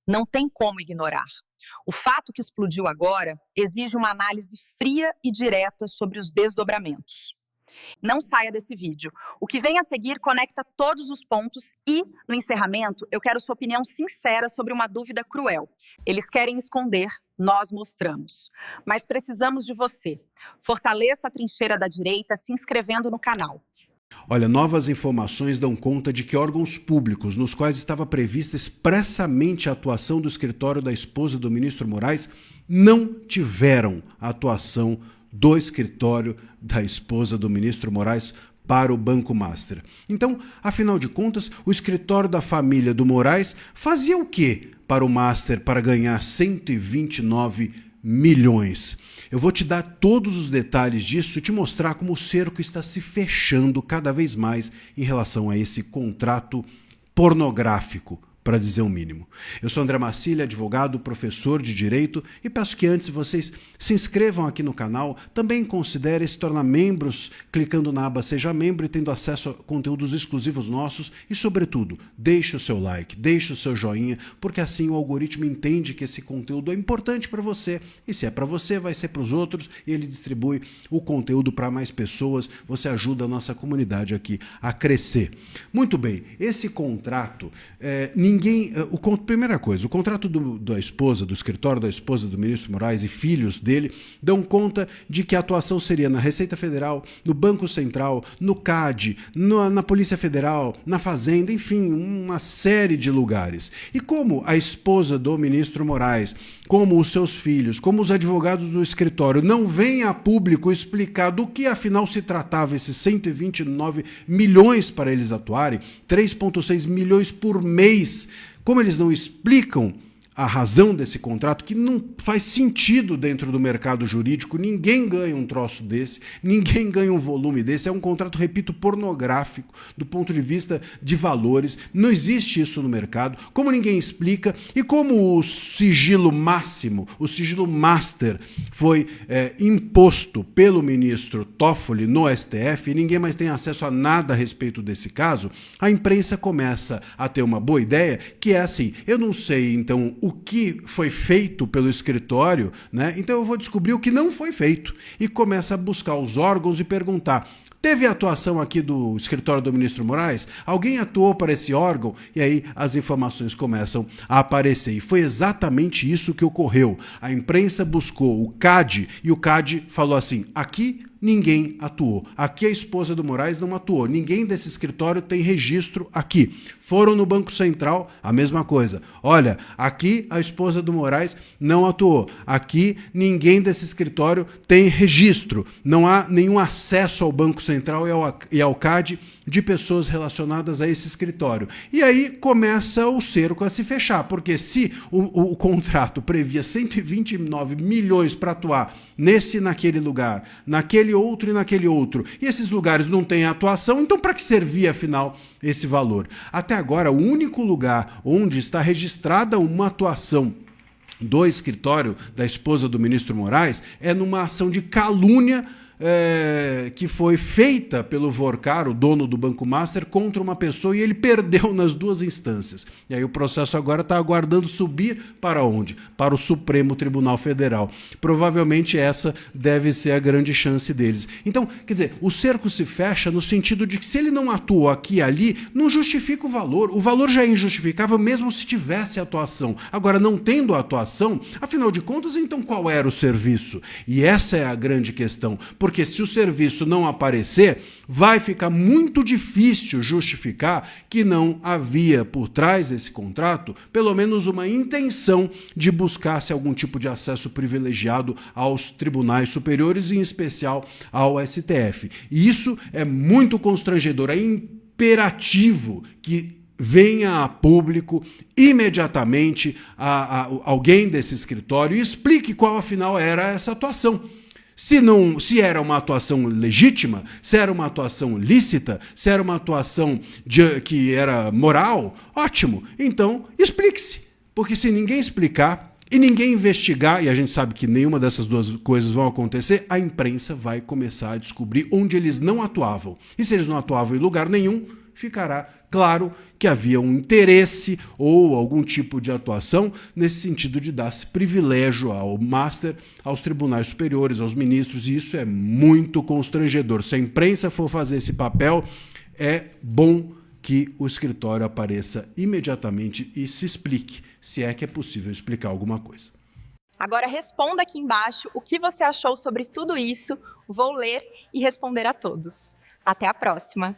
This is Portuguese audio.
Não tem como ignorar. O fato que explodiu agora exige uma análise fria e direta sobre os desdobramentos. Não saia desse vídeo. O que vem a seguir conecta todos os pontos e, no encerramento, eu quero sua opinião sincera sobre uma dúvida cruel. Eles querem esconder, nós mostramos. Mas precisamos de você. Fortaleça a trincheira da direita se inscrevendo no canal. Olha, novas informações dão conta de que órgãos públicos, nos quais estava prevista expressamente a atuação do escritório da esposa do ministro Moraes, não tiveram a atuação do escritório da esposa do ministro Moraes para o Banco Master. Então, afinal de contas, o escritório da família do Moraes fazia o quê para o Master para ganhar 129 milhões? Eu vou te dar todos os detalhes disso e te mostrar como o cerco está se fechando cada vez mais em relação a esse contrato pornográfico, para dizer o mínimo. Eu sou André Marcília, advogado, professor de Direito, e peço que antes vocês se inscrevam aqui no canal, também considerem se tornar membros, clicando na aba Seja Membro e tendo acesso a conteúdos exclusivos nossos e, sobretudo, deixe o seu like, deixe o seu joinha, porque assim o algoritmo entende que esse conteúdo é importante para você, e se é para você, vai ser para os outros, e ele distribui o conteúdo para mais pessoas, você ajuda a nossa comunidade aqui a crescer. Muito bem, esse contrato, primeira coisa, o contrato da esposa, do escritório da esposa do ministro Moraes e filhos dele dão conta de que a atuação seria na Receita Federal, no Banco Central, no CAD, na Polícia Federal, na Fazenda, enfim, uma série de lugares. E como a esposa do ministro Moraes, como os seus filhos, como os advogados do escritório não vêm a público explicar do que afinal se tratava esses 129 milhões para eles atuarem, 3,6 milhões por mês, como eles não explicam a razão desse contrato, que não faz sentido dentro do mercado jurídico, ninguém ganha um troço desse, ninguém ganha um volume desse, é um contrato, repito, pornográfico, do ponto de vista de valores, não existe isso no mercado, como ninguém explica, e como o sigilo máximo, o sigilo master, foi imposto pelo ministro Toffoli no STF, e ninguém mais tem acesso a nada a respeito desse caso, a imprensa começa a ter uma boa ideia, que é assim, eu não sei, então, o que foi feito pelo escritório, né? Então eu vou descobrir o que não foi feito. E começa a buscar os órgãos e perguntar, teve atuação aqui do escritório do ministro Moraes? Alguém atuou para esse órgão? E aí as informações começam a aparecer. E foi exatamente isso que ocorreu. A imprensa buscou o CAD e o CAD falou assim, aqui ninguém atuou. Aqui a esposa do Moraes não atuou. Ninguém desse escritório tem registro aqui. Foram no Banco Central, a mesma coisa. Olha, aqui a esposa do Moraes não atuou. Aqui ninguém desse escritório tem registro. Não há nenhum acesso ao Banco Central e ao CAD de pessoas relacionadas a esse escritório. E aí começa o cerco a se fechar, porque se o contrato previa 129 milhões para atuar nesse e naquele lugar, naquele outro e naquele outro, e esses lugares não têm atuação, então para que servia afinal esse valor? Até agora, o único lugar onde está registrada uma atuação do escritório da esposa do ministro Moraes é numa ação de calúnia que foi feita pelo Vorcar, o dono do Banco Master, contra uma pessoa, e ele perdeu nas duas instâncias. E aí o processo agora está aguardando subir para onde? Para o Supremo Tribunal Federal. Provavelmente essa deve ser a grande chance deles. Então, quer dizer, o cerco se fecha no sentido de que se ele não atuou aqui e ali, não justifica o valor. O valor já é injustificável mesmo se tivesse atuação. Agora, não tendo atuação, afinal de contas, então qual era o serviço? E essa é a grande questão. Porque se o serviço não aparecer, vai ficar muito difícil justificar que não havia por trás desse contrato pelo menos uma intenção de buscar-se algum tipo de acesso privilegiado aos tribunais superiores, em especial ao STF. E isso é muito constrangedor, é imperativo que venha a público imediatamente alguém desse escritório e explique qual afinal era essa atuação. Se era uma atuação legítima, se era uma atuação lícita, se era uma atuação que era moral, ótimo. Então, explique-se. Porque se ninguém explicar e ninguém investigar, e a gente sabe que nenhuma dessas duas coisas vão acontecer, a imprensa vai começar a descobrir onde eles não atuavam. E se eles não atuavam em lugar nenhum, ficará claro que havia um interesse ou algum tipo de atuação nesse sentido de dar-se privilégio ao master, aos tribunais superiores, aos ministros, e isso é muito constrangedor. Se a imprensa for fazer esse papel, é bom que o escritório apareça imediatamente e se explique, se é que é possível explicar alguma coisa. Agora responda aqui embaixo o que você achou sobre tudo isso. Vou ler e responder a todos. Até a próxima!